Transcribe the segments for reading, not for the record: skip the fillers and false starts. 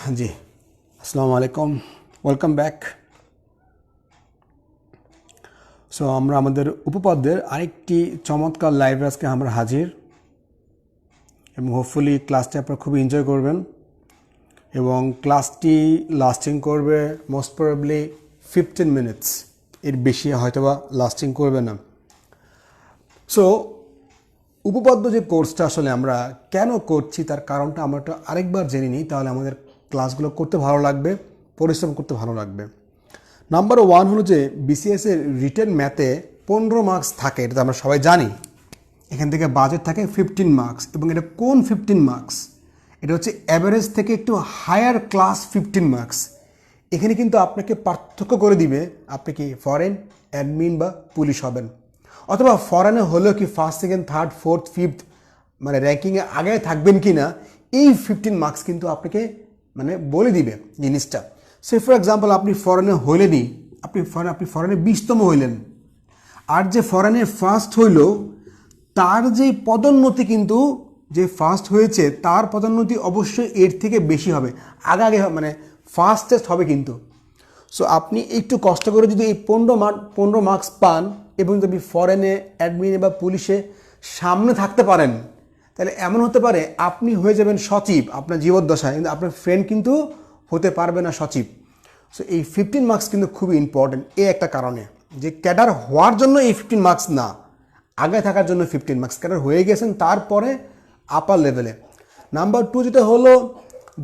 জি, আসসালামু আলাইকুম, welcome back. So আমরা আমাদের উপপাদ্যের আরেকটি চমৎকার লাইভ আজকে আমরা হাজির এবং হোপফুলি ক্লাসটি আপনারা খুবই এনজয় করবেন এবং ক্লাসটি লাস্টিং করবে মোস্ট প্রবাবলি 15 মিনিটস, এর বেশি হয়তোবা লাস্টিং করবে না। সো উপপাদ্য যে কোর্সটা আসলে আমরা কেন করছি তার কারণটা আমরা একটু আরেকবার জেনে নিই, তাহলে আমাদের ক্লাসগুলো করতে ভালো লাগবে, পরিশ্রম করতে ভালো লাগবে। নাম্বার 1 হলো যে বিসিএসের রিটেন ম্যাথে 15 মার্কস থাকে, এটা তো আমরা সবাই জানি। এখান থেকে বাজেট থাকে 15 মার্কস, এবং এটা কোন 15 মার্কস? এটা হচ্ছে অ্যাভারেজ থেকে একটু হায়ার ক্লাস 15 মার্কস। এখানে কিন্তু আপনাকে পার্থক্য করে দিবে আপনি কি ফরেন, অ্যাডমিন বা পুলিশ হবেন, অথবা ফরেনে হলেও কি first, second, third, fourth, fifth মানে র্যাঙ্কিংয়ে আগে থাকবেন কি না, এই 15 মার্কস কিন্তু আপনাকে মানে বলে দিবে জিনিসটা। সে ফর এক্সাম্পল আপনি ফরেনে হইলেনই, আপনি ফরেনে 20তম হইলেন, আর যে ফরেনে ফার্স্ট হইল তার যে পদোন্নতি কিন্তু যে ফার্স্ট হয়েছে তার পদোন্নতি অবশ্যই এর থেকে বেশি হবে, আগে মানে ফার্স্টেস্ট হবে কিন্তু। সো আপনি একটু কষ্ট করে যদি এই 15 মার্কস পান এবং যদি ফরেনে, অ্যাডমিনে বা পুলিশে সামনে থাকতে পারেন, তাহলে এমন হতে পারে আপনি হয়ে যাবেন সচিব আপনার জীবদ্দশায়, কিন্তু আপনার ফ্রেন্ড কিন্তু হতে পারবে না সচিব। সো এই 15 মার্কস কিন্তু খুবই ইম্পর্টেন্ট, এই একটা কারণে যে ক্যাডার হওয়ার জন্য এই 15 মার্কস না, আগে থাকার জন্য 15 মার্কস। ক্যাডার হয়ে গেছেন তারপরে আপার লেভেলে। নাম্বার 2 যেটা হলো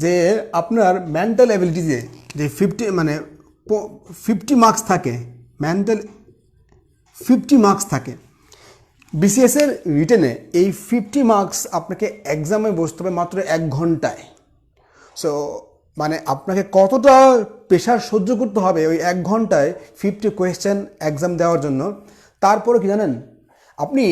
যে আপনার মেন্টাল অ্যাবিলিটিতে যে 50 মার্কস থাকে, মেন্টাল 50 মার্কস থাকে বিসিএসের রিটেনে। এই 50 মার্কস আপনাকে এক্সামে বসতে হবে মাত্র 1 ঘন্টায়। সো মানে আপনাকে কতটা প্রেশার সহ্য করতে হবে ওই 1 ঘন্টায় 50 কোয়েশ্চেন এক্সাম দেওয়ার জন্য। তারপরে কি জানেন, আপনি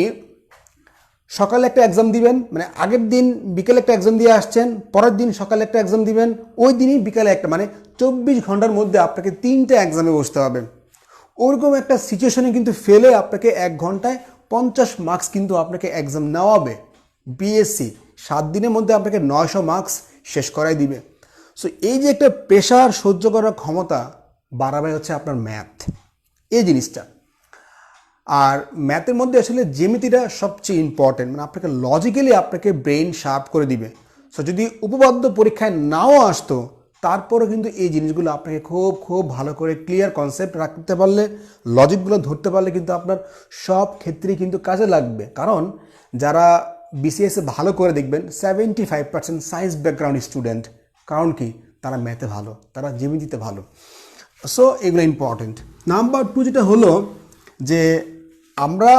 সকালে একটা এক্সাম দিবেন, মানে আগের দিন বিকেলে একটা এক্সাম দিয়ে আসছেন, পরের দিন সকালে একটা এক্সাম দিবেন, ওই দিনই বিকেলে একটা, মানে 24 ঘন্টার মধ্যে আপনাকে 3টে এক্সামে বসতে হবে। ওরকম একটা সিচুয়েশনে কিন্তু ফেলে আপনাকে 1 ঘন্টায় 50 মার্কস কিন্তু আপনাকে এক্সাম নেওয়াবে। বিএসসি 7 দিনের মধ্যে আপনাকে 900 মার্কস শেষ করাই দিবে। সো এই যে একটা প্রেশার সহ্য করার ক্ষমতা বাড়াবে হচ্ছে আপনার ম্যাথ, এই জিনিসটা। আর ম্যাথের মধ্যে আসলে জ্যামিতিটা সবচেয়ে ইম্পর্টেন্ট, মানে আপনাকে লজিক্যালি আপনাকে ব্রেন শার্প করে দিবে। সো যদি উপপাদ্য পরীক্ষায় নাও আসতো তারপরে কিন্তু এই জিনিসগুলো আপনাকে খুব খুব ভালো করে ক্লিয়ার কনসেপ্ট রাখতে পারলে, লজিকগুলো ধরতে পারলে কিন্তু আপনার সব ক্ষেত্রেই কিন্তু কাজে লাগবে। কারণ যারা বিসিএসে ভালো করে দেখবেন 75% সায়েন্স ব্যাকগ্রাউন্ড স্টুডেন্ট। কারণ কি, তারা ম্যাথে ভালো, তারা জ্যামিতিতে ভালো। সো এগুলো ইম্পর্টেন্ট। নাম্বার 2 যেটা হলো যে আমরা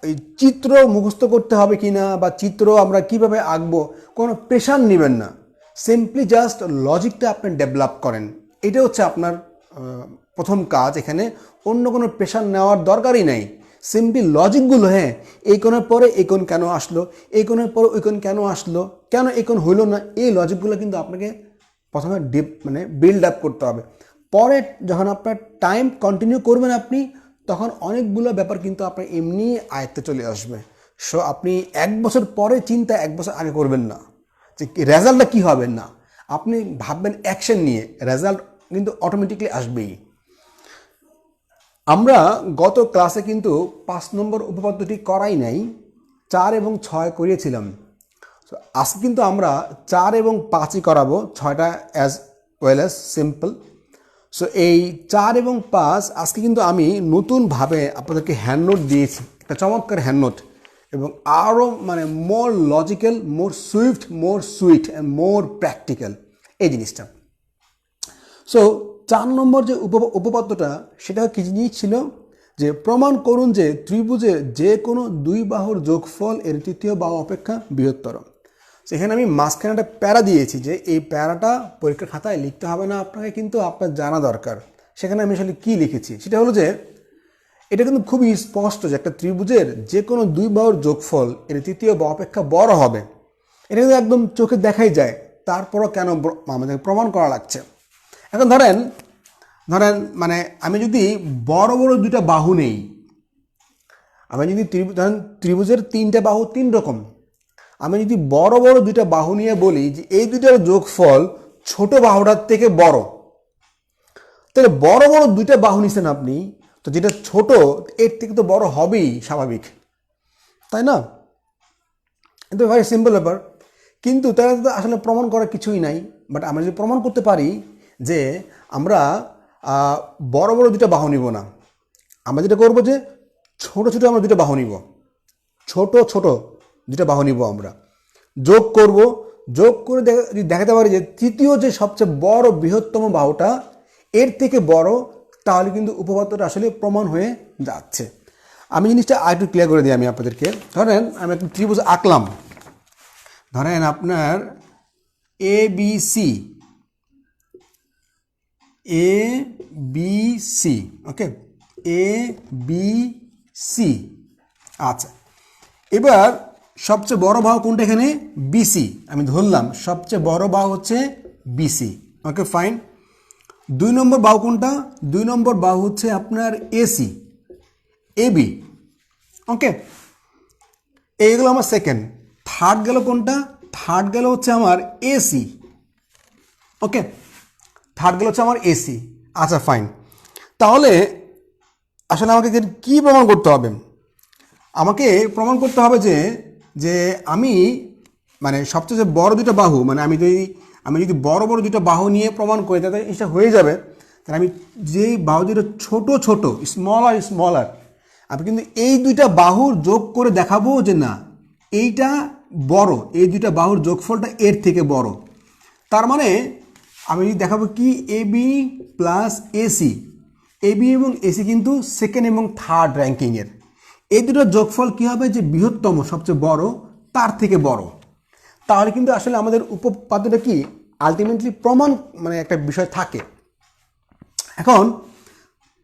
এই চিত্র মুখস্থ করতে হবে কি না, বা চিত্র আমরা কিভাবে আঁকবো, কোনো প্রেশার নেবেন না। সিম্পলি জাস্ট লজিকটা আপনি ডেভেলপ করেন, এটা হচ্ছে আপনার প্রথম কাজ। এখানে অন্য কোনো প্রেশার নেওয়ার দরকারই নেই। সিম্পলি লজিকগুলো, হ্যাঁ এই কোণের পরে এই কোণ কেন আসলো, এই কোণের পরে ওই কোণ কেন আসলো, কেন এই কোণ হইলো না, এই লজিকগুলো কিন্তু আপনাকে প্রথমে বিল্ড আপ করতে হবে। পরে যখন আপনার টাইম কন্টিনিউ করবেন আপনি, তখন অনেকগুলো ব্যাপার কিন্তু আপনার এমনি আয়ত্তে চলে আসবে। সো আপনি 1 বছর পরে চিন্তা 1 বছর আগে করবেন না যে রেজাল্টটা কী হবে, না, আপনি ভাববেন অ্যাকশন নিয়ে, রেজাল্ট কিন্তু অটোমেটিকলি আসবেই। আমরা গত ক্লাসে কিন্তু 5 নম্বর উপপাদ্যটি করাই নাই, 4 এবং 6 করিয়েছিলাম। সো আজকে কিন্তু আমরা 4 এবং 5ই করাবো, 6টা as well as simple. So এই 4 এবং 5 আজকে কিন্তু আমি নতুনভাবে আপনাদেরকে হ্যান্ড নোট দিয়েছি, একটা চমৎকার হ্যান্ড নোট, এবং আরও মানে more logical, more swift, more sweet and more practical এই জিনিসটা। সো 4 নম্বর যে উপপাদ্যটা, সেটা কি জিনিস ছিল যে প্রমাণ করুন যে ত্রিভুজের যে কোনো 2 বাহুর যোগফল এর তৃতীয় বাহু অপেক্ষা বৃহত্তর। সেখানে আমি মাঝখানে একটা প্যারা দিয়েছি, যে এই প্যারাটা পরীক্ষার খাতায় লিখতে হবে না আপনাকে, কিন্তু আপনার জানা দরকার। সেখানে আমি আসলে কী লিখেছি সেটা হলো যে এটা কিন্তু খুবই স্পষ্ট যে একটা ত্রিভুজের যে কোনো 2 বাহুর যোগফল এর তৃতীয় বাহু অপেক্ষা বড় হবে। এটা কিন্তু একদম চোখে দেখাই যায়, তারপরও কেন আমাদের প্রমাণ করা লাগছে। এখন ধরেন মানে আমি যদি বড় বড় 2টা বাহু নেই, আমি যদি ধরেন ত্রিভুজের 3টে বাহু 3 রকম, আমি যদি বড় বড় 2টা বাহু নিয়ে বলি যে এই 2টার যোগফল ছোট বাহুটার থেকে বড়, তাহলে বড় বড় দুইটা বাহু নিছেন আপনি, তো যেটা ছোট এর থেকে তো বড় হবেই স্বাভাবিক, তাই না? এটা ভেরি সিম্পল ব্যাপার। কিন্তু তারা তো আসলে প্রমাণ করার কিছুই নাই। বাট আমরা যদি প্রমাণ করতে পারি যে আমরা বড় বড় দুটো বাহু নিব না, আমরা যেটা করবো যে ছোট ছোট আমরা দুটো বাহু নিব, ছোট ছোট দুটো বাহু নিব, আমরা যোগ করব, যোগ করে যদি দেখাতে পারি যে তৃতীয় যে সবচেয়ে বড় বৃহত্তম বাহুটা এর থেকে বড়, তাহলে কিন্তু উপপাদ্যটা আসলে প্রমাণ হয়ে যাচ্ছে। আমি জিনিসটা আরেকটু ক্লিয়ার করে দিই আমি আপনাদেরকে। ধরেন আমি একটা ত্রিভুজ আঁকলাম, ধরেন আপনার A B C, A B C, okay, A B C. আচ্ছা, এবার সবচেয়ে বড় বাহু কোনটা এখানে? বিসি। আমি ধরলাম সবচেয়ে বড় বাহু হচ্ছে বিসি, ওকে ফাইন। 2 নম্বর বাহু কোনটা? 2 নম্বর বাহু হচ্ছে আপনার এসি, এবি, ওকে। এইগুলো আমার সেকেন্ড। থার্ড গেল কোনটা? থার্ড গেল হচ্ছে আমার এসি, ওকে, থার্ড গেল হচ্ছে আমার এসি। আচ্ছা ফাইন। তাহলে আসলে আমাকে কি প্রমাণ করতে হবে? আমাকে প্রমাণ করতে হবে যে যে আমি মানে সবচেয়ে বড় দুটো বাহু, মানে আমি যদি বড় বড় দুটো বাহু নিয়ে প্রমাণ করি তাহলে এটা হয়ে যাবে। তাহলে আমি যেই বাহু দুটো ছোট ছোট স্মলার স্মলার, আমি কিন্তু এই দুইটা বাহুর যোগ করে দেখাবো যে না এইটা বড়, এই দুইটা বাহুর যোগফলটা এর থেকে বড়। তার মানে আমি দেখাবো কি এবি প্লাস এসি, এবি এবং এসি কিন্তু সেকেন্ড এবং থার্ড র্যাঙ্কিংয়ের। এই দুটোর যোগফল কী হবে? যে বৃহত্তম সবচেয়ে বড় তার থেকে বড়। তাহলে কিন্তু আসলে আমাদের উপপাদ্যটা কি আলটিমেটলি প্রমাণ মানে একটা বিষয় থাকে। এখন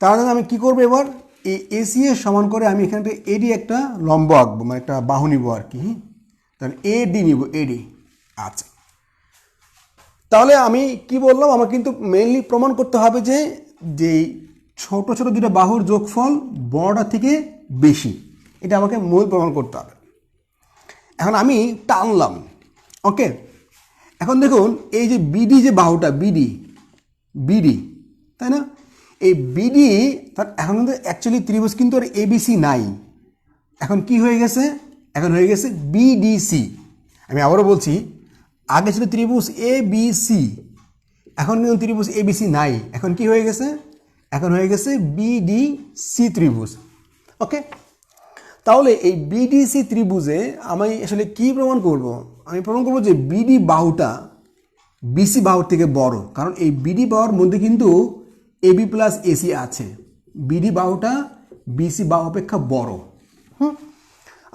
তাহলে আমি কি করবো এবার? এই এসি এর সমান করে আমি এখানে এডি একটা লম্ব আঁকবো, মানে একটা বাহু নিব আর কি। তাহলে এডি নিব, এডি। আচ্ছা, তাহলে আমি কি বললাম? আমার কিন্তু মেইনলি প্রমাণ করতে হবে যে যেই ছোট ছোট দুটো বাহুর যোগফল বড়টা থেকে বেশি, এটা আমাকে মূল প্রমাণ করতে হবে। এখন আমি টানলাম, ওকে। এখন দেখুন এই যে বিডি যে বাহুটা, বিডি বিডি, তাই না? এই বিডি তার এখন কিন্তু অ্যাকচুয়ালি ত্রিভুজ কিন্তু আর এবিসি নাই, এখন কি হয়ে গেছে? এখন হয়ে গেছে বিডিসি। আমি আবারও বলছি, আগে ছিল ত্রিভুজ এ বি সি, এখন কিন্তু ত্রিভুজ এ বি সি নাই, এখন কি হয়ে গেছে? এখন হয়ে গেছে বিডিসি ত্রিভুজ, ওকে। তাহলে এই বিডিসি ত্রিভুজে আমি আসলে কি প্রমাণ করব? আমি প্রমাণ করব যে বিডি বাহুটা বিসি বাহুর থেকে বড়, কারণ এই বিডি বাহুর মধ্যে কিন্তু এবি প্লাস এসি আছে, বিডি বাহুটা বিসি বাহু অপেক্ষা বড়।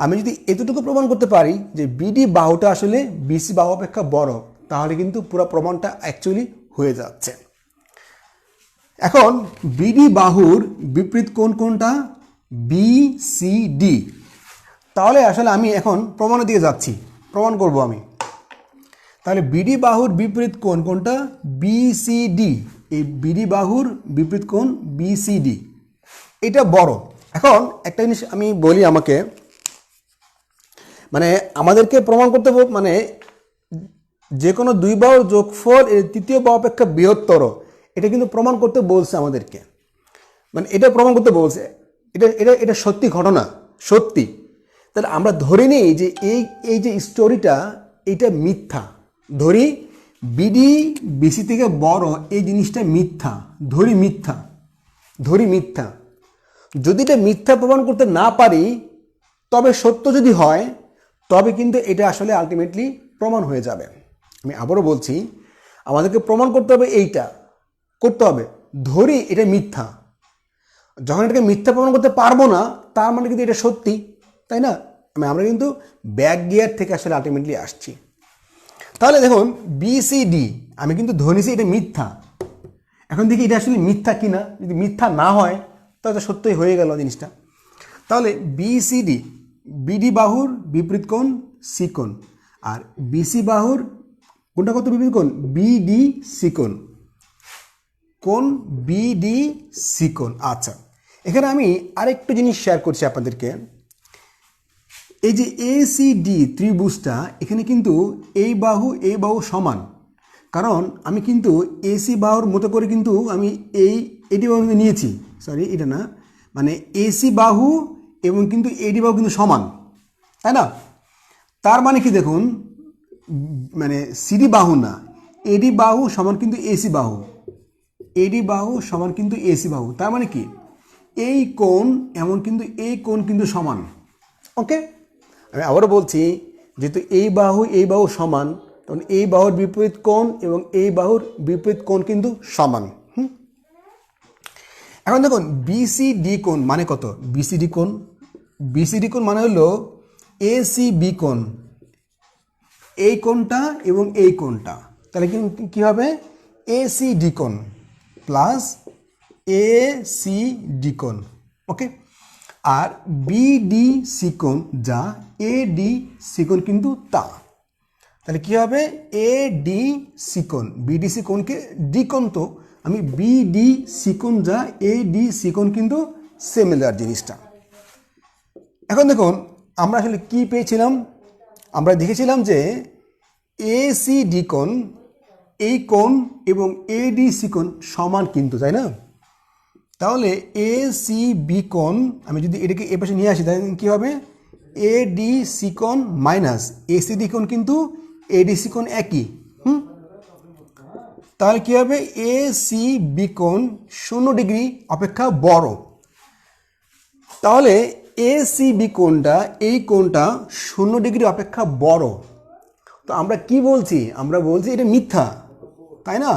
আমি যদি এতটুকু প্রমাণ করতে পারি যে বিডি বাহুটা আসলে বিসি বাহু অপেক্ষা বড়, তাহলে কিন্তু পুরো প্রমাণটা অ্যাকচুয়ালি হয়ে যাচ্ছে। এখন বিডি বাহুর বিপরীত কোণ কোনটা? বিসিডি। তাহলে আসলে আমি এখন প্রমাণের দিকে যাচ্ছি, প্রমাণ করব আমি। তাহলে বিডি বাহুর বিপরীত কোণ কোনটা? বিসিডি। এই বিডি বাহুর বিপরীত কোণ বিসিডি, এটা বড়। এখন একটা জিনিস আমি বলি, আমাকে মানে আমাদেরকে প্রমাণ করতে মানে যে কোনো দুই বাহুর যোগফল এর তৃতীয় বাহু অপেক্ষা বৃহত্তর, এটা কিন্তু প্রমাণ করতে বলছে আমাদেরকে, মানে এটা প্রমাণ করতে বলছে। এটা এটা এটা সত্যি ঘটনা, সত্যি। তাহলে আমরা ধরে নিই যে এই যে স্টোরিটা এইটা মিথ্যা, ধরি বিডি বিসি থেকে বড়, এই জিনিসটা মিথ্যা, ধরি মিথ্যা, ধরি মিথ্যা। যদি এটা মিথ্যা প্রমাণ করতে না পারি, তবে সত্য যদি হয়, তবে কিন্তু এটা আসলে আলটিমেটলি প্রমাণ হয়ে যাবে। আমি আবারও বলছি, আমাদেরকে প্রমাণ করতে হবে, এইটা করতে হবে। ধরি এটা মিথ্যা, যখন এটাকে মিথ্যা প্রমাণ করতে পারবো না, তার মানে কিন্তু এটা সত্যি, তাই না? আমরা কিন্তু ব্যাক গিয়ার থেকে আসলে আলটিমেটলি আসছি। তাহলে দেখুন বিসিডি আমি কিন্তু ধরেছি এটা মিথ্যা, এখন দেখি এটা আসলে মিথ্যা কিনা। যদি মিথ্যা না হয় তাহলে সত্যই হয়ে গেল জিনিসটা। তাহলে বিসিডি, বিডি বাহুর বিপরীত কোণ সি কোণ, আর বিসি বাহুর কোনটা কত বিপরীত কোণ? বিডিসি কোণ, কোণ বিডিসি কোণ। আচ্ছা, এখানে আমি আরেকটু জিনিস শেয়ার করছি আপনাদেরকে। এই যে এসিডি ত্রিভুজটা, এখানে কিন্তু এই বাহু সমান, কারণ আমি কিন্তু এসি বাহুর মতো করে কিন্তু আমি এডি বাহু কিন্তু নিয়েছি, সরি এটা না, মানে এসি বাহু এবং কিন্তু এডি বাহু কিন্তু সমান, তাই না? তার মানে কি দেখুন, মানে সিডি বাহু না, এডি বাহু সমান কিন্তু এসি বাহু, এডি বাহু সমান কিন্তু এসি বাহু। তার মানে কি এই কোণ এমন কিন্তু এই কোণ কিন্তু সমান। ওকে, আমি আবারও বলছি, যেহেতু এই বাহু সমান, তখন এই বাহুর বিপরীত কোণ এবং এই বাহুর বিপরীত কোণ কিন্তু সমান। এখন দেখুন বিসিডি কোণ মানে কত? বিসিডি কোণ মানে হলো এসিবি কোণ, এই কোণটা এবং এই কোণটা, তাহলে কি হবে? এসিডি কোণ প্লাস এসিডি কোণ। ওকে, আর বিডিসি কোণ যা এডিসি কোণ কিন্তু তা, তাহলে কি হবে? এডিসি কোণ, বিডিসি কোণকে ডি কোণ, তো আমি বিডিসি কোণ যা এডিসি কোণ কিন্তু সিমিলার জিনিসটা। এখন দেখুন আমরা আসলে কি পেয়েছিলাম? আমরা দেখেছিলাম যে এসিডি কোণ, এই কোণ এবং এডিসি কোণ সমান কিন্তু, তাই না? তাহলে এসিবি কোণ আমি যদি এটাকে এ পাশে নিয়ে আসি, তাহলে কী হবে? এডিসি কোণ মাইনাস এসিডি কোণ কিন্তু এডিসি কোণ একই। তাহলে কী হবে? এসিবি কোণ 0 ডিগ্রি অপেক্ষা বড়। তাহলে এসিবি কোণটা, এই কোণটা 0 ডিগ্রি অপেক্ষা বড়। তো আমরা কি বলছি? আমরা বলছি এটা মিথ্যা, তাই না?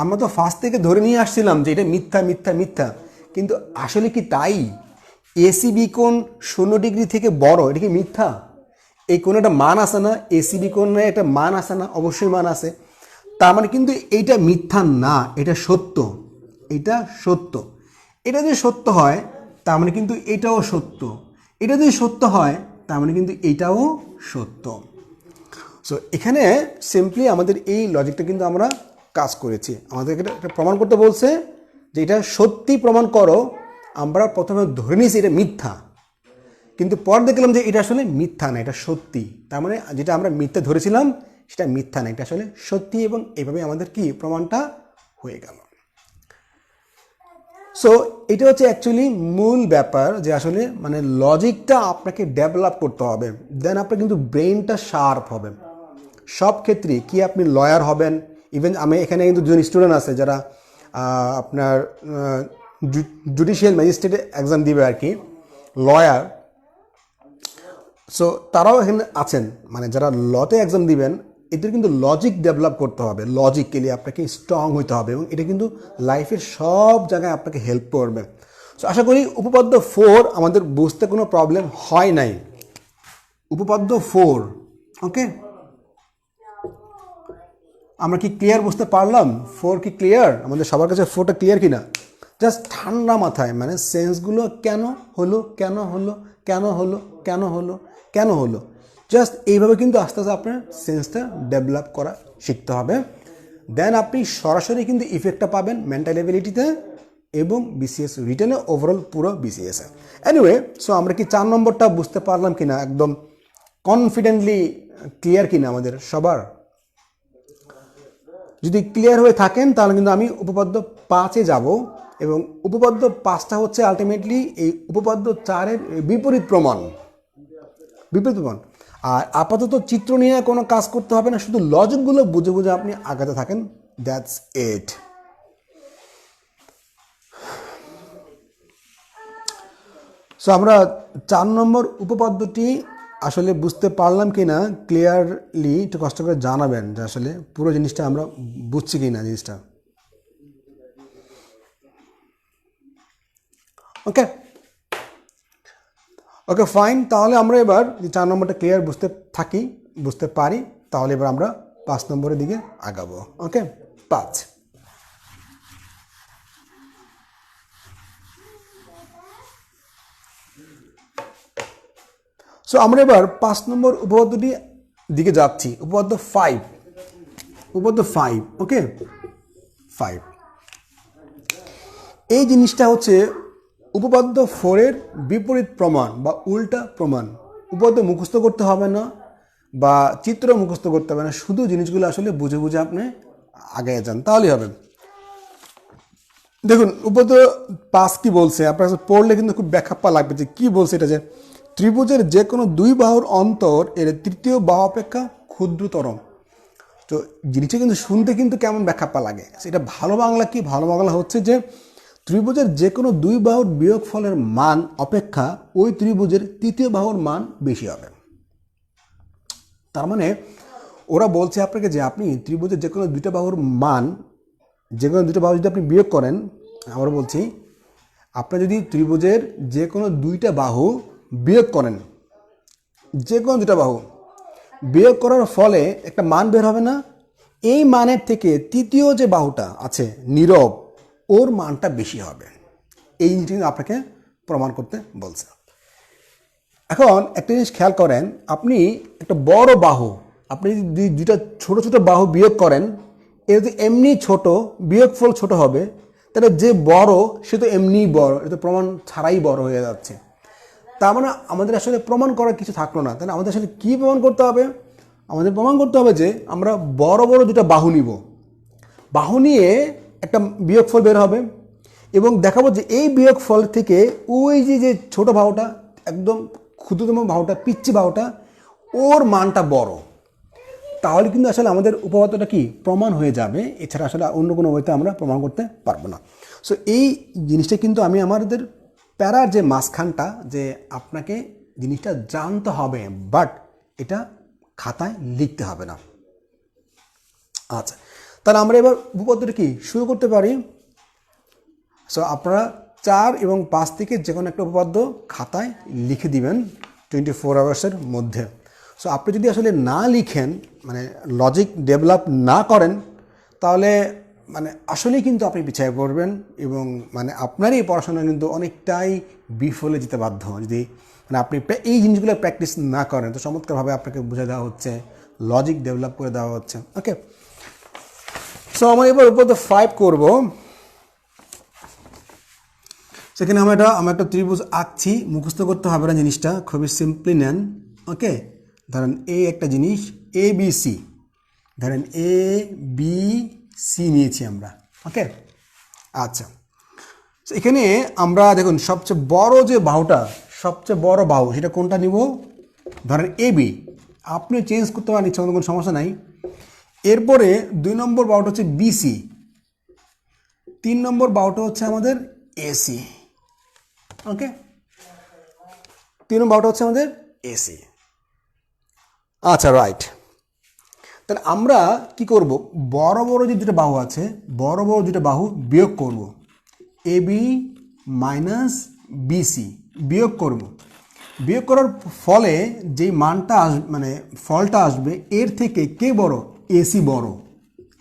আমরা তো ফার্স্ট থেকে ধরে নিয়ে আসছিলাম যে এটা মিথ্যা মিথ্যা মিথ্যা, কিন্তু আসলে কি তাই? এসিবি কোণ 0 ডিগ্রি থেকে বড়, এটা কি মিথ্যা? এই কোণ একটা মান আসে না? এসিবি কোণে একটা মান আসে না? অবশ্যই মান আসে। তার মানে কিন্তু এইটা মিথ্যা না, এটা সত্য, এটা সত্য। এটা যদি সত্য হয় তার মানে কিন্তু এটাও সত্য, এটা যদি সত্য হয় তার মানে কিন্তু এটাও সত্য। সো এখানে সিম্পলি আমাদের এই লজিকটা কিন্তু আমরা কাজ করেছি। আমাদেরকে এটা প্রমাণ করতে বলছে যে এটা সত্যি প্রমাণ করো। আমরা প্রথমে ধরে নিয়েছি এটা মিথ্যা, কিন্তু পর দেখলাম যে এটা আসলে মিথ্যা না, এটা সত্যি। তার মানে যেটা আমরা মিথ্যা ধরেছিলাম সেটা মিথ্যা না, এটা আসলে সত্যি, এবং এইভাবে আমাদের কি প্রমাণটা হয়ে গেল। সো এটা হচ্ছে অ্যাকচুয়ালি মূল ব্যাপার, যে আসলে মানে লজিকটা আপনাকে ডেভেলপ করতে হবে, দেন আপনার কিন্তু ব্রেনটা শার্প হবে সব ক্ষেত্রে। কি আপনি লয়ার হবেন, ইভেন আমি এখানে কিন্তু দুজন স্টুডেন্ট আছে যারা আপনার জুডিশিয়াল ম্যাজিস্ট্রেটে এক্সাম দিবে আর কি, লয়ার। সো তারাও এখানে আছেন, মানে যারা লতে এক্সাম দিবেন, এদের কিন্তু লজিক ডেভেলপ করতে হবে, লজিক্যালি আপনাকে স্ট্রং হইতে হবে, এবং এটা কিন্তু লাইফের সব জায়গায় আপনাকে হেল্প করবে। সো আশা করি উপপাদ্য 4 আমাদের বুঝতে কোনো প্রবলেম হয় নাই। উপপাদ্য 4, ওকে, আমরা কি ক্লিয়ার বুঝতে পারলাম? 4 কি ক্লিয়ার? আমাদের সবার কাছে 4টা ক্লিয়ার কিনা? জাস্ট ঠান্ডা মাথায় মানে সেন্সগুলো কেন হলো, কেন হলো, কেন হলো, কেন হলো, কেন হলো, জাস্ট এইভাবে কিন্তু আস্তে আস্তে আপনার সেন্সটা ডেভেলপ করা শিখতে হবে। দেন আপনি সরাসরি কিন্তু ইফেক্টটা পাবেন মেন্টাল এবিলিটিতে এবং বিসিএস রিটেনে, ওভারঅল পুরো বিসিএসে। এনিওয়ে, সো আমরা কি 4 নম্বরটা বুঝতে পারলাম কিনা, একদম কনফিডেন্টলি ক্লিয়ার কিনা আমাদের সবার? যদি ক্লিয়ার হয়ে থাকেন তাহলে কিন্তু আমি উপপাদ্য 5-এ যাব, এবং উপপাদ্য 5টা হচ্ছে আলটিমেটলি এই উপপাদ্য 4-এর বিপরীত প্রমাণ। আর আপাতত চিত্র নিয়ে কোনো কাজ করতে হবে না, শুধু লজিকগুলো বুঝে বুঝে আপনি আগাতে থাকেন, দ্যাটস ইট। সো আমরা 4 নম্বর উপপাদ্যটি আসলে বুঝতে পারলাম কি না ক্লিয়ারলি একটু কষ্ট করে জানাবেন, যে আসলে পুরো জিনিসটা আমরা বুঝছি কি না জিনিসটা। ওকে ওকে ফাইন, তাহলে আমরা এবার 4 নম্বরটা ক্লিয়ার বুঝতে পারি, তাহলে এবার আমরা 5 নম্বরের দিকে আগাবো। ওকে, 5। সো আমরা এবার 5 নম্বর উপপাদ্যটি দিকে যাচ্ছি, উপপাদ্য 5। ওকে, 5। এই জিনিসটা হচ্ছে উপপাদ্য 4-এর বিপরীত প্রমাণ বা উল্টা প্রমাণ। উপপাদ্য মুখস্থ করতে হবে না, বা চিত্র মুখস্থ করতে হবে না, শুধু জিনিসগুলো আসলে বুঝে বুঝে আপনি আগে যান, তাহলেই হবে। দেখুন উপত পাস কি বলছে, আপনার কাছে পড়লে কিন্তু খুব ব্যাখ্যা লাগবে যে কি বলছে এটা, যে ত্রিভুজের যে কোনো দুই বাহুর অন্তর এর তৃতীয় বাহু অপেক্ষা ক্ষুদ্রতর। তো জিনিসটা কিন্তু শুনতে কিন্তু কেমন ব্যাখ্যা লাগে, সেটা ভালো বাংলা কি, ভালো বাংলা হচ্ছে যে ত্রিভুজের যে কোনো দুই বাহুর বিয়োগফলের মান অপেক্ষা ওই ত্রিভুজের তৃতীয় বাহুর মান বেশি হবে। তার মানে ওরা বলছে আপনাকে যে আপনি ত্রিভুজের যে কোনো দুইটা বাহুর মান, যে কোনো দুটো বাহু যদি আপনি বিয়োগ করেন, আবার বলছি, আপনি যদি ত্রিভুজের যে কোনো দুইটা বাহু বিয়োগ করেন, যে কোনো দুটা বাহু বিয়োগ করার ফলে একটা মান বের হবে না, এই মানের থেকে তৃতীয় যে বাহুটা আছে নীরব, ওর মানটা বেশি হবে। এই জিনিসটা আপনাকে প্রমাণ করতে বলছে। এখন একটা জিনিস খেয়াল করেন, আপনি একটা বড় বাহু, আপনি যদি দুইটা ছোট ছোট বাহু বিয়োগ করেন, এর যদি এমনি ছোট, বিয়োগফল ছোট হবে, তাহলে যে বড় সে তো এমনিই বড়, এটা তো প্রমাণ ছাড়াই বড় হয়ে যাচ্ছে। তার মানে আমাদের আসলে প্রমাণ করার কিছু থাকলো না, তাহলে আমাদের আসলে কী প্রমাণ করতে হবে? আমাদের প্রমাণ করতে হবে যে আমরা বড় বড় দুটো বাহু নিব, বাহু নিয়ে একটা বিয়োগফল বের হবে এবং দেখাবো যে এই বিয়োগফল থেকে ওই যে ছোট বাহুটা, একদম ক্ষুদ্রতম বাহুটা, পিচ্ছি বাহুটা, ওর মানটা বড়। তাহলে কিন্তু আসলে আমাদের উপপাদ্যটা কি প্রমাণ হয়ে যাবে, এছাড়া আসলে অন্য কোনো ওয়েতে আমরা প্রমাণ করতে পারবো না। সো এই জিনিসটা কিন্তু আমি আমাদের প্যারার যে মাঝখানটা, যে আপনাকে জিনিসটা জানতে হবে, বাট এটা খাতায় লিখতে হবে না। আচ্ছা, তাহলে আমরা এবার উপপাদ্যটা কি শুরু করতে পারি। সো আপনারা 4 এবং 5 থেকে যে কোনো একটা উপপাদ্য খাতায় লিখে দিবেন 24 আওয়ার্সের মধ্যে। সো আপনি যদি আসলে না লিখেন, মানে লজিক ডেভেলপ না করেন, তাহলে মানে আসলেই কিন্তু আপনি পিছিয়ে পড়বেন এবং মানে আপনারই পড়াশোনা কিন্তু অনেকটাই বিফলে যেতে বাধ্য, যদি মানে আপনি এই জিনিসগুলো প্র্যাকটিস না করেন। তো চমৎকারভাবে আপনাকে বুঝে দেওয়া হচ্ছে, লজিক ডেভেলপ করে দেওয়া হচ্ছে। ওকে, সো আমরা এবার উপপাদ্য 5 করব। সেখানে আমরা একটা ত্রিভুজ আঁকছি, মুখস্থ করতে হবে না জিনিসটা, খুবই সিম্পলি নেন। ওকে, ধরেন এই একটা জিনিস এ বি সি, ধরেন এ বি সি নিয়েছি আমরা। ওকে, আচ্ছা, এখানে আমরা দেখুন সবচেয়ে বড় যে বাহুটা, সবচেয়ে বড় বাহু সেটা কোনটা নিব? ধরেন এ বি। আপনি চেঞ্জ করতে পারেন, ইচ্ছা কোনো সমস্যা নাই। এরপরে 2 নম্বর বাহুটা হচ্ছে বিসি, 3 নম্বর বাহুটা হচ্ছে আমাদের এসি। ওকে, 3 নম্বর বাহুটা হচ্ছে আমাদের এসি। আচ্ছা, রাইট। তাহলে আমরা কি করব? বড় বড় যে দুটো বাহু আছে, বড় বড় দুটো বাহু বিয়োগ করব। এ বি মাইনাস বিসি বিয়োগ করব। বিয়োগ করার ফলে যেই মানটা আসবে, মানে ফলটা আসবে, এর থেকে কে বড়? এসি বড়।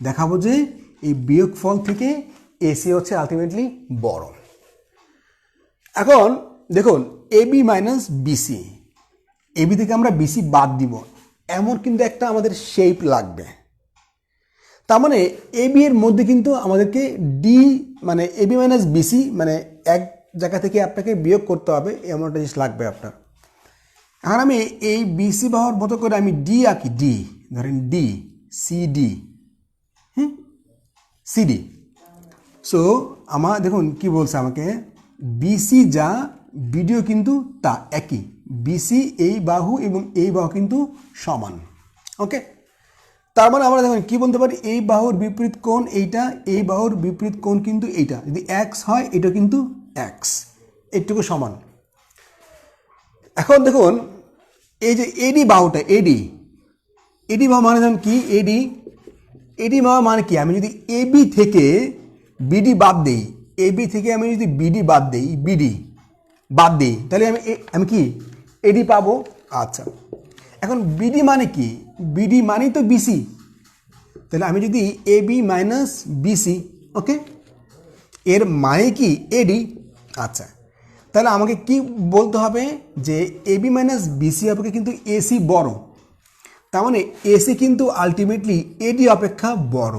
দেখাবো যে এই বিয়োগ ফল থেকে এসি হচ্ছে আলটিমেটলি বড়। এখন দেখুন এবি মাইনাস বিসি, এবি থেকে আমরা বিসি বাদ দিব, এমন কিন্তু একটা আমাদের শেপ লাগবে। তার মানে এবি এর মধ্যে কিন্তু আমাদেরকে ডি, মানে এবি মাইনাস বিসি, মানে এক জায়গা থেকে আপনাকে বিয়োগ করতে হবে, এমন একটা জিনিস লাগবে আপনার। এখন আমি এই বিসি বাহুর মতো করে আমি ডি আঁকি, ডি ধরেন ডি সিডি, সিডি। সো আমার দেখুন কি বলছে আমাকে, বিসি যা বিডিও কিন্তু তা একই, বিসি এই বাহু এবং এই বাহু কিন্তু সমান। ওকে, তার মানে আমরা দেখুন কি বলতে পারি, এই বাহুর বিপরীত কোণ এইটা, এই বাহুর বিপরীত কোণ কিন্তু এইটা, যদি এক্স হয় এটা কিন্তু এক্স, এইটুকু সমান। এখন দেখুন এই যে এডি বাহুটা, এডি এডি বাহু মানে যেমন কি, এডি এডি বাহু মানে কি, আমি যদি এবি থেকে বিডি বাদ দেই, এবি থেকে আমি যদি বিডি বাদ দেই, বিডি বাদ দিই, তাহলে আমি কি এডি পাবো। আচ্ছা, এখন বিডি মানে কি, বিডি মানেই তো বিসি, তাহলে আমি যদি এবি মাইনাস বিসি, ওকে, এর মানে কি এডি। আচ্ছা, তাহলে আমাকে কি বলতে হবে যে এবি মাইনাস বিসি অপেক্ষা কিন্তু এসি বড়, তার মানে এসি কিন্তু আলটিমেটলি এডি অপেক্ষা বড়।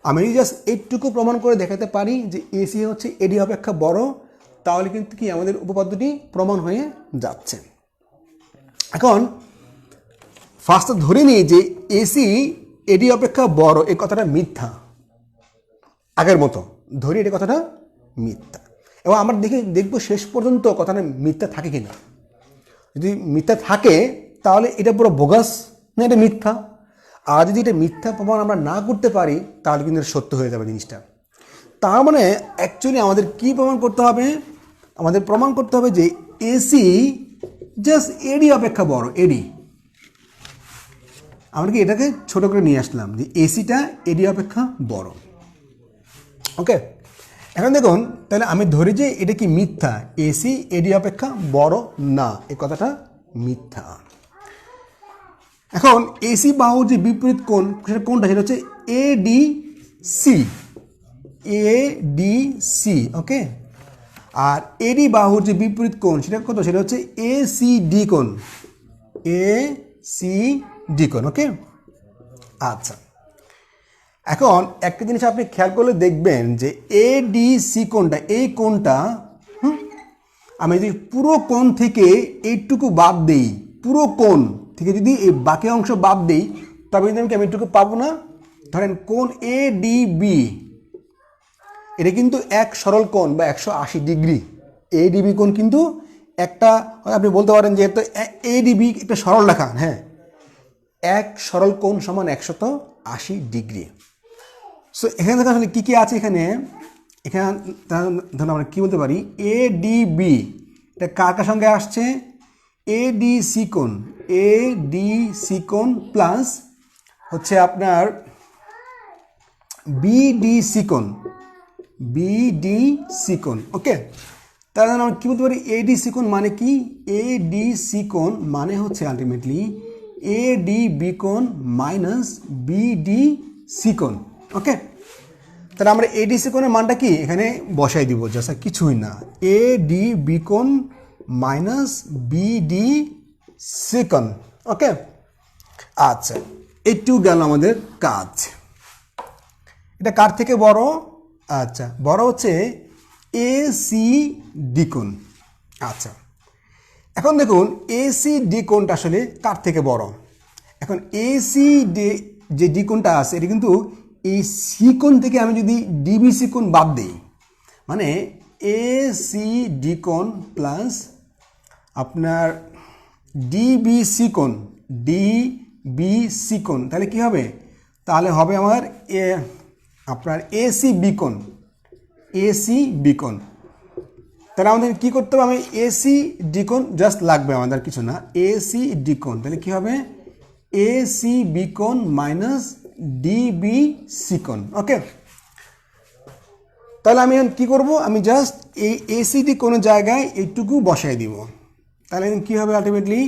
আমি যদি জাস্ট এইটুকু প্রমাণ করে দেখাতে পারি যে এসি হচ্ছে এডি অপেক্ষা বড়, তাহলে কিন্তু কি আমাদের উপপাদ্যটি প্রমাণ হয়ে যাচ্ছে। এখন ফার্স্টে ধরে নিই যে এসি এডি অপেক্ষা বড়, এই কথাটা মিথ্যা। আগের মতো ধরি এটা কথাটা মিথ্যা, এবং আমরা দেখবো শেষ পর্যন্ত কথাটা মিথ্যা থাকে কিনা। যদি মিথ্যা থাকে তাহলে এটা পুরো বোগাস, না এটা মিথ্যা। আর যদি এটা মিথ্যা প্রমাণ আমরা না করতে পারি তাহলে কিন্তু এটা সত্য হয়ে যাবে জিনিসটা। তার মানে অ্যাকচুয়ালি আমাদের কি প্রমাণ করতে হবে? আমাদের প্রমাণ করতে হবে যে এসি জাস্ট এডি অপেক্ষা বড়, এডি। আমরা কি এটাকে ছোট করে নিয়ে আসলাম যে এসিটা এডি অপেক্ষা বড়। ওকে, এখন দেখুন তাহলে আমি ধরি যে এটা কি মিথ্যা, এসি এডি অপেক্ষা বড় না, এই কথাটা মিথ্যা। এখন এসি বাহুর যে বিপরীত কোণ, সেটা কোনটা? সেটা হচ্ছে এডিসি, এডিসি। ওকে, আর এডি বাহুর যে বিপরীত কোণ সেটা কত? সেটা হচ্ছে এসিডি কোণ, এসিডি কোণ। ওকে, আচ্ছা, এখন একটা জিনিস আপনি খেয়াল করলে দেখবেন যে এডিসি কোণটা, এই কোণটা আমি যদি পুরো কোণ থেকে এইটুকু বাদ দিই, পুরো কোণ থেকে যদি এই বাকি অংশ বাদ দিই, তবে কিন্তু আমি এইটুকু পাবো না। ধরেন কোণ এডিবি, এটা কিন্তু এক সরল কোণ বা 180 ডিগ্রি। এডিবি কোণ কিন্তু একটা, আপনি বলতে পারেন যে এডিবি একটা সরল রেখা। হ্যাঁ, এক সরল কোণ সমান 180 ডিগ্রি। সো এখানে দেখা আসলে কী কী আছে এখানে ধরুন আমরা কী বলতে পারি, এডিবি এটা কার কার সঙ্গে আসছে? এডিসি কোণ, এডিসি কোণ প্লাস হচ্ছে আপনার বিডিসি কোণ, বিডিসি কোণ। ওকে, তাহলে আমরা কী বলতে পারি? এডিসি কোণ মানে কি? এডিসি কোণ মানে হচ্ছে আলটিমেটলি এডিবি কোণ মাইনাস বিডিসি কোণ। ওকে, তাহলে আমরা এডিসি কোণের মানটা কি এখানে বসাই দিব, জাস্ট কিছুই না, এডিবি কোণ মাইনাস বিডিসি কোণ। ওকে, আচ্ছা, একটু গেল আমাদের কাজ। এটা কার থেকে বড়? আচ্ছা, বড় হচ্ছে এসিডি কোণ। আচ্ছা, এখন দেখুন এসিডি কোণটা আসলে কার থেকে বড়? এখন এসিডি যে ডি কোণটা আছে, এটা কিন্তু এই সি কোণ থেকে আমি যদি ডিবিসি কোণ বাদ দিই, মানে এসিডি কোণ প্লাস আপনার ডিবিসি কোণ, ডিবিসি কোণ, তাহলে কি হবে? তাহলে হবে আমার আপনার এসিবি কোণ, এসিবি কোণ। তাহলে আমাদের কী করতে হবে? আমি এসিডি কোণ জাস্ট লাগবে, আমাদের কিছু না, এসিডি কোণ। তাহলে কী হবে? এসিবি কোণ মাইনাস ডিবিসি কোণ। ওকে, তাহলে আমি কি করব? আমি জাস্ট এই এসিডি কোণের জায়গায় এইটুকু বসাই দিব। তাহলে কী হবে? আলটিমেটলি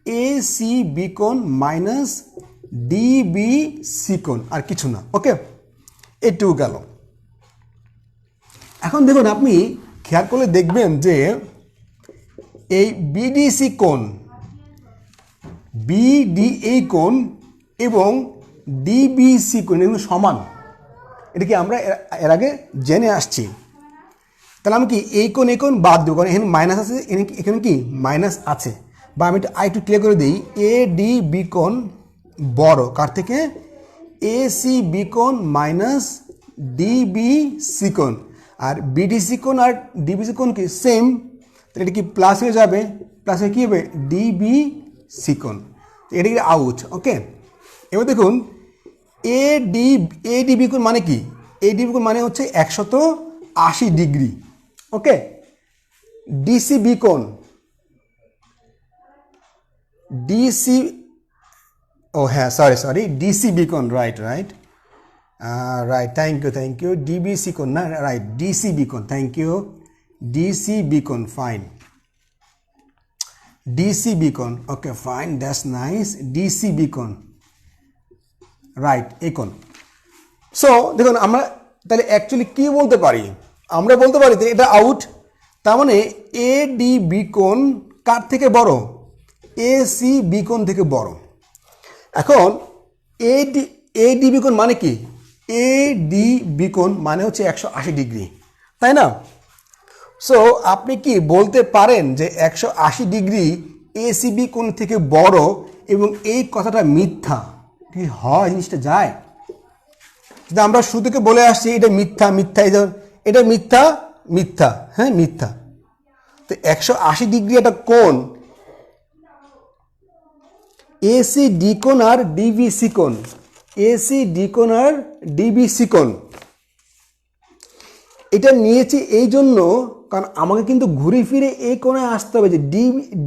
এসিবি কোণ মাইনাস ডিবিসি কোণ, আর কিছু না। ওকে, এইটুকু গেল। এখন দেখুন আপনি খেয়াল করলে দেখবেন যে এই বিডিসি কোণ, বিডি এই কোণ এবং ডিবিসি কোণ এগুলো সমান। এটা কি আমরা এর আগে জেনে আসছি। তাহলে আমি কি এই কোণ বাদ দেবো, কারণ এখানে মাইনাস আছে, এখানে কি মাইনাস আছে। বা আমি একটু ক্লিয়ার করে দিই, এডিবি কোণ বড় কার থেকে? এসিবি কোণ মাইনাস ডিবিসি কোণ। আর বিডিসি কোণ আর ডিবিসি কোণ কি সেম, তাহলে এটা কি প্লাস হয়ে যাবে, প্লাস হয়ে কী হবে? ডিবিসি কোণ। এটা কি আউট। ওকে, এবার দেখুন এডিবি কোণ মানে কি? এডিবি কোণ মানে হচ্ছে 180 ডিগ্রি। ওকে, ডিসিবি কোণ, ডিসি, ও হ্যাঁ সরি ডিসিবি কোণ, রাইট, থ্যাংক ইউ। ডিবিসি কোণ না, রাইট, ডিসিবি কোণ, থ্যাংক ইউ, ডিসিবি কোণ, ফাইন, ডিসিবি কোণ। ওকে, ফাইন, দ্যাটস নাইস, ডিসিবি কোণ, রাইট, এই কোণ। সো দেখুন আমরা তাহলে অ্যাকচুয়ালি কি বলতে পারি? আমরা বলতে পারি যে এটা আউট। তার মানে এডিবি কোণ কার থেকে বড়? এসিবি কোণ থেকে বড়। এখন এডিবি কোণ মানে কি? এডিবি কোণ মানে হচ্ছে 180 ডিগ্রি, তাই না? সো আপনি কি বলতে পারেন যে 180 ডিগ্রি এসিবি কোণ থেকে বড়, এবং এই কথাটা মিথ্যা, কি হয় জিনিসটা যায়? যদি আমরা শুরু থেকে বলে আসছি এটা মিথ্যা মিথ্যা, এটা মিথ্যা মিথ্যা, হ্যাঁ মিথ্যা। তো 180 ডিগ্রি একটা কোণ, এসি ডি কোণ আর ডিবিসি কোণ, এসি ডি কোণ আর ডিবিসি কোণ, এটা নিয়েছি এই জন্য কারণ আমাকে কিন্তু ঘুরে ফিরে এই কোণে আসতে হবে, যে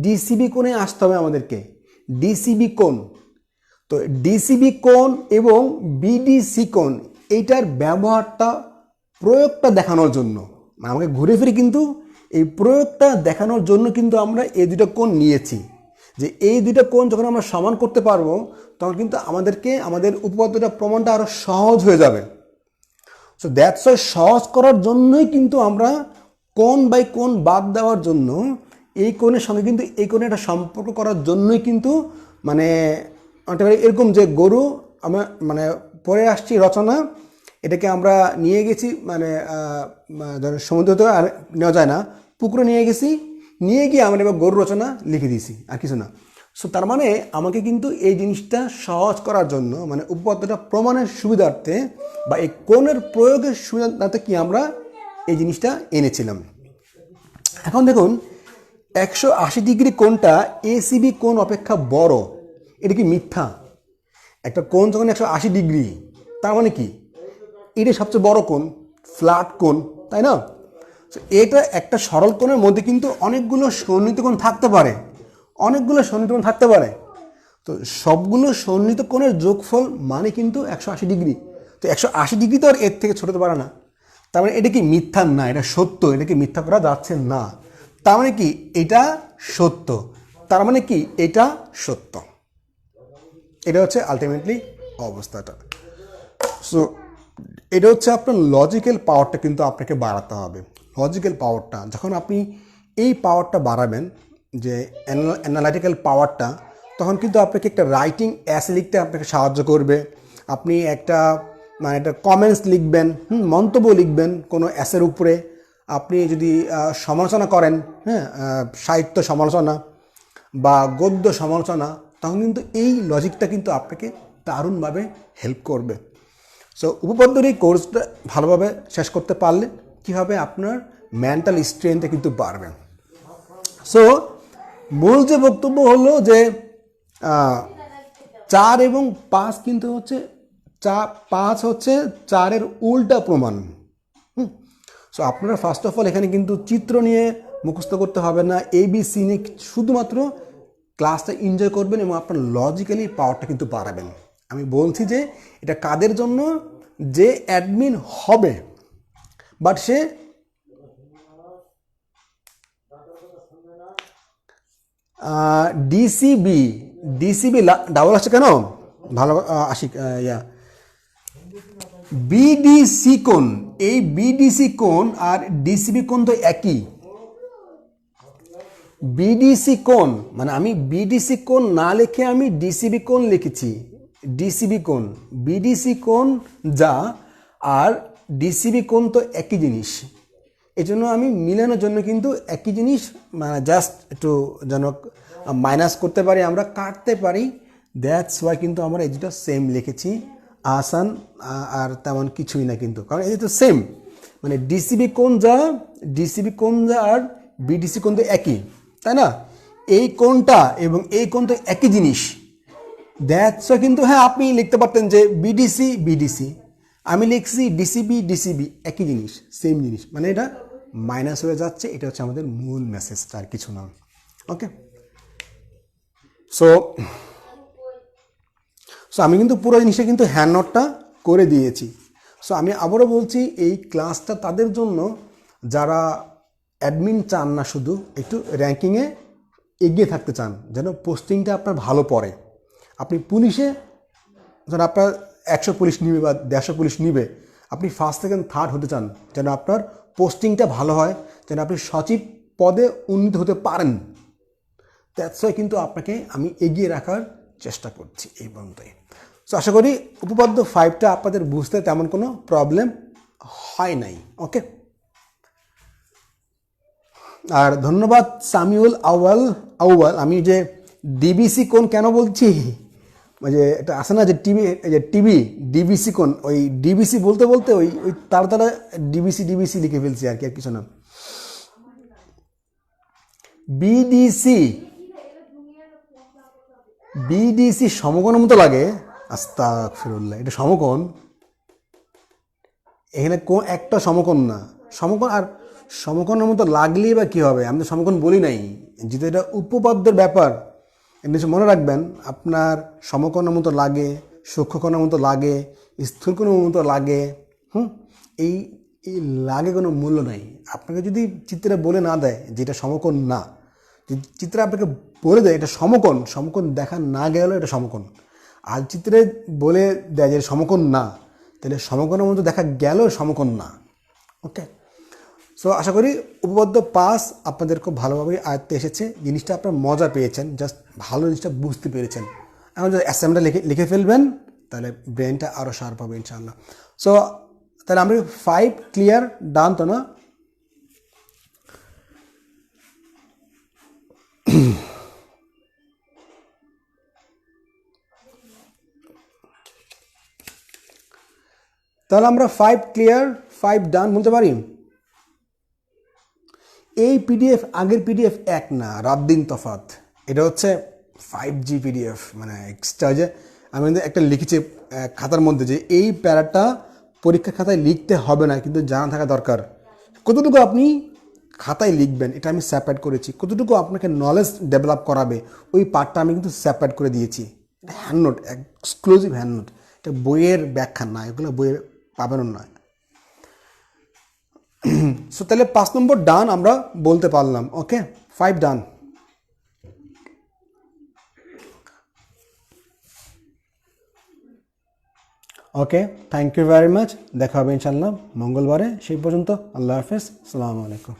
ডিসিবি কোণে আসতে হবে আমাদেরকে, ডিসিবি কোণ। তো ডিসিবি কোণ এবং বিডিসি কোণ এইটার ব্যবহারটা, প্রয়োগটা দেখানোর জন্য, মানে আমাকে ঘুরে ফিরে কিন্তু এই প্রয়োগটা দেখানোর জন্য কিন্তু আমরা এই দুটো কোণ নিয়েছি, যে এই দুটো কোণ যখন আমরা সমান করতে পারবো তখন কিন্তু আমাদেরকে আমাদের উপপাদ্যটা প্রমাণটা আরও সহজ হয়ে যাবে। সো দ্যাটস ওয়াই সহজ করার জন্যই কিন্তু আমরা কোণ বাই কোণ বাদ দেওয়ার জন্য, এই কোণের সঙ্গে কিন্তু এই কোণে একটা সম্পর্ক করার জন্যই কিন্তু মানে এরকম যে গরু আমার মানে পরে আসছি রচনা, এটাকে আমরা নিয়ে গেছি মানে ধরো সমুদ্র তো আর নেওয়া যায় না, পুকুরে নিয়ে গেছি, নিয়ে গিয়ে আমরা এবার গরু রচনা লিখে দিয়েছি, আর কিছু না। সো তার মানে আমাকে কিন্তু এই জিনিসটা সহজ করার জন্য, মানে উপপাদ্যটা প্রমাণের সুবিধার্থে বা এই কোণের প্রয়োগের সুবিধার্থে কি আমরা এই জিনিসটা এনেছিলাম। এখন দেখুন 180 ডিগ্রি কোণটা এসিবি কোণ অপেক্ষা বড়, এটা কি মিথ্যা? একটা কোণ যখন 180 ডিগ্রি তার মানে কি এটা সবচেয়ে বড় কোণ, ফ্ল্যাট কোণ, তাই না? এটা একটা সরল কোণের মধ্যে কিন্তু অনেকগুলো সন্নিহিত কোণ থাকতে পারে, অনেকগুলো সন্নিহিত কোণ থাকতে পারে। তো সবগুলো সন্নিহিত কোণের যোগফল মানে কিন্তু 180 ডিগ্রি। তো 180 ডিগ্রি তো আর এর থেকে ছোট হতে পারে না। তার মানে এটা কি মিথ্যা? না, এটা সত্য, এটাকে মিথ্যা করা যাচ্ছে না। তার মানে কি এটা সত্য, তার মানে কি এটা সত্য। এটা হচ্ছে আলটিমেটলি অবস্থাটা। সো এটা হচ্ছে আপনার লজিক্যাল পাওয়ারটা কিন্তু আপনাকে বাড়াতে হবে। লজিক্যাল পাওয়ারটা যখন আপনি এই পাওয়ারটা বাড়াবেন, যে অ্যানালাইটিক্যাল পাওয়ারটা, তখন কিন্তু আপনাকে একটা রাইটিং অ্যাসে লিখতে আপনাকে সাহায্য করবে। আপনি একটা মানে একটা কমেন্টস লিখবেন, মন্তব্য লিখবেন কোনো অ্যাসের উপরে, আপনি যদি সমালোচনা করেন, হ্যাঁ সাহিত্য সমালোচনা বা গদ্য সমালোচনা, তখন কিন্তু এই লজিকটা কিন্তু আপনাকে দারুণভাবে হেল্প করবে। সো উপপাদ্যর এই কোর্সটা ভালোভাবে শেষ করতে পারলে কী হবে, আপনার মেন্টাল স্ট্রেংথটা কিন্তু বাড়বে। সো মূল যে বক্তব্য হলো যে 4 এবং 5 কিন্তু হচ্ছে 5 হচ্ছে 4-এর উল্টা প্রমাণ। সো আপনারা ফার্স্ট অফ অল এখানে কিন্তু চিত্র নিয়ে মুখস্থ করতে হবে না, ABC নিয়ে শুধুমাত্র ক্লাসটা এনজয় করবেন এবং আপনার লজিক্যালি পাওয়ারটা কিন্তু বাড়াবেন। আমি বলছি যে এটা কাদের জন্য, যে অ্যাডমিন হবে বাট সে ডিসিবি ডাবল আসছে কেন, ভালো আসি বিডিসি কোণ, এই বিডিসি কোণ আর ডিসিবি কোণ তো একই। বিডিসি কোণ মানে আমি বিডিসি কোণ না লিখে আমি ডিসিবি কোণ লিখেছি, ডিসিবি কোণ, বিডিসি কোণ যা আর ডিসিবি কোণ তো একই জিনিস। এই জন্য আমি মিলানোর জন্য কিন্তু একই জিনিস মানে জাস্ট একটু যেন মাইনাস করতে পারি, আমরা কাটতে পারি, দ্যাটস ওয়াই কিন্তু আমরা এই দুটো সেম লিখেছি। আসান আর তেমন কিছুই না কিন্তু, কারণ এই তো সেম, মানে ডিসিবি কোণ যা আর বিডিসি কোণ তো একই, তাই না? এই কোণটা এবং এই কোণ তো একই জিনিস, দ্যাটস ওয়াই কিন্তু হ্যাঁ আপনি লিখতে পারতেন যে বিডিসি, আমি লিখছি ডিসিবি, একই জিনিস, সেম জিনিস, মানে এটা মাইনাস হয়ে যাচ্ছে। এটা হচ্ছে আমাদের মূল মেসেজটা, আর কিছু না। ওকে, সো আমি কিন্তু পুরো জিনিসটা কিন্তু হ্যান্ড নোটটা করে দিয়েছি। সো আমি আবারও বলছি, এই ক্লাসটা তাদের জন্য যারা অ্যাডমিন চান না, শুধু একটু র্যাঙ্কিংয়ে এগিয়ে থাকতে চান, যেন পোস্টিংটা আপনার ভালো পড়ে। আপনি পুলিশে যেন আপনার 100 পুলিশ নিবে বা 150 পুলিশ নিবে, আপনি ফার্স্ট সেকেন্ড থার্ড হতে চান, যেন আপনার পোস্টিংটা ভালো হয়, যেন আপনি সচিব পদে উন্নীত হতে পারেন। দ্যাটস ওয়াই কিন্তু আপনাকে আমি এগিয়ে রাখার চেষ্টা করছি এই পর্যন্তই। সো আশা করি উপপাদ্য 5টা আপনাদের বুঝতে তেমন কোনো প্রবলেম হয় নাই। ওকে, আর ধন্যবাদ সামিউল আউয়াল। আমি যে ডিবিসি কোণ কেন বলছি, ওই যে এটা আসে না যে টিভি, এই যে টিভি ডিবিসি কোণ, ওই ডিবিসি বলতে বলতে ওই ওই তারা তারা ডিবিসি ডিবিসি লিখে ফেলছি আর কি, আর কিছু না। বিডিসি, বিডিসি সমকোণের মতো লাগে, আস্তাগফিরুল্লাহ, এটা সমকোণ, এখানে কোন একটা সমকোণ না, সমকোণ আর সমকোণের মতো লাগলেই বা কী হবে, আমি তো সমকোণ বলি নাই, যেহেতু এটা উপপাদ্যের ব্যাপার, এর নিশ্চয় মনে রাখবেন, আপনার সমকোণের মতো লাগে, সূক্ষ্মকোণের মতো লাগে, স্থূলকোণের মতো লাগে, এই এই লাগে কোনো মূল্য নাই। আপনাকে যদি চিত্রে বলে না দেয় যে এটা সমকোণ না, যদি চিত্রে আপনাকে বলে দেয় এটা সমকোণ, সমকোণ দেখা না গেলেও এটা সমকোণ, আর চিত্রে বলে দেয় যে সমকোণ না, তাহলে সমকোণের মতো দেখা গেলেও সমকোণ না। ওকে, সো আশা করি উপপাদ্য 5 আপনাদের খুব ভালোভাবে আয়ত্তে এসেছে, জিনিসটা আপনার মজা পেয়েছেন, জাস্ট ভালো জিনিসটা বুঝতে পেরেছেন। এখন যদি অ্যাসাইনমেন্টটা লিখে ফেলবেন তাহলে ব্রেনটা আরও শার্প হবে ইনশাআল্লাহ। সো তাহলে আমরা 5 ক্লিয়ার, ডান তো না? তাহলে আমরা 5 ক্লিয়ার 5 ডান বলতে পারি। এই পিডিএফ আগের পিডিএফ এক না, রাত দিন তফাৎ। এটা হচ্ছে 5G পিডিএফ, মানে এক্সট্রা, যে আমি একটা লিখেছি খাতার মধ্যে যে এই প্যারাটা পরীক্ষার খাতায় লিখতে হবে না, কিন্তু জানা থাকা দরকার। কতটুকু আপনি খাতায় লিখবেন এটা আমি সেপারেট করেছি, কতটুকু আপনাকে নলেজ ডেভেলপ করাবে ওই পার্টটা আমি কিন্তু সেপারেট করে দিয়েছি। এটা hand note, exclusive hand note, এটা বইয়ের ব্যাখ্যা না, এগুলো বইয়ের পাবেনও না। সো তাহলে 5 নম্বর ডান আমরা বলতে পারলাম। ওকে, 5 ডান। ওকে, থ্যাংক ইউ ভেরি মাচ। দেখা হবে ইনশাআল্লাহ মঙ্গলবারে, সেই পর্যন্ত আল্লাহ হাফেজ, আসসালামু আলাইকুম।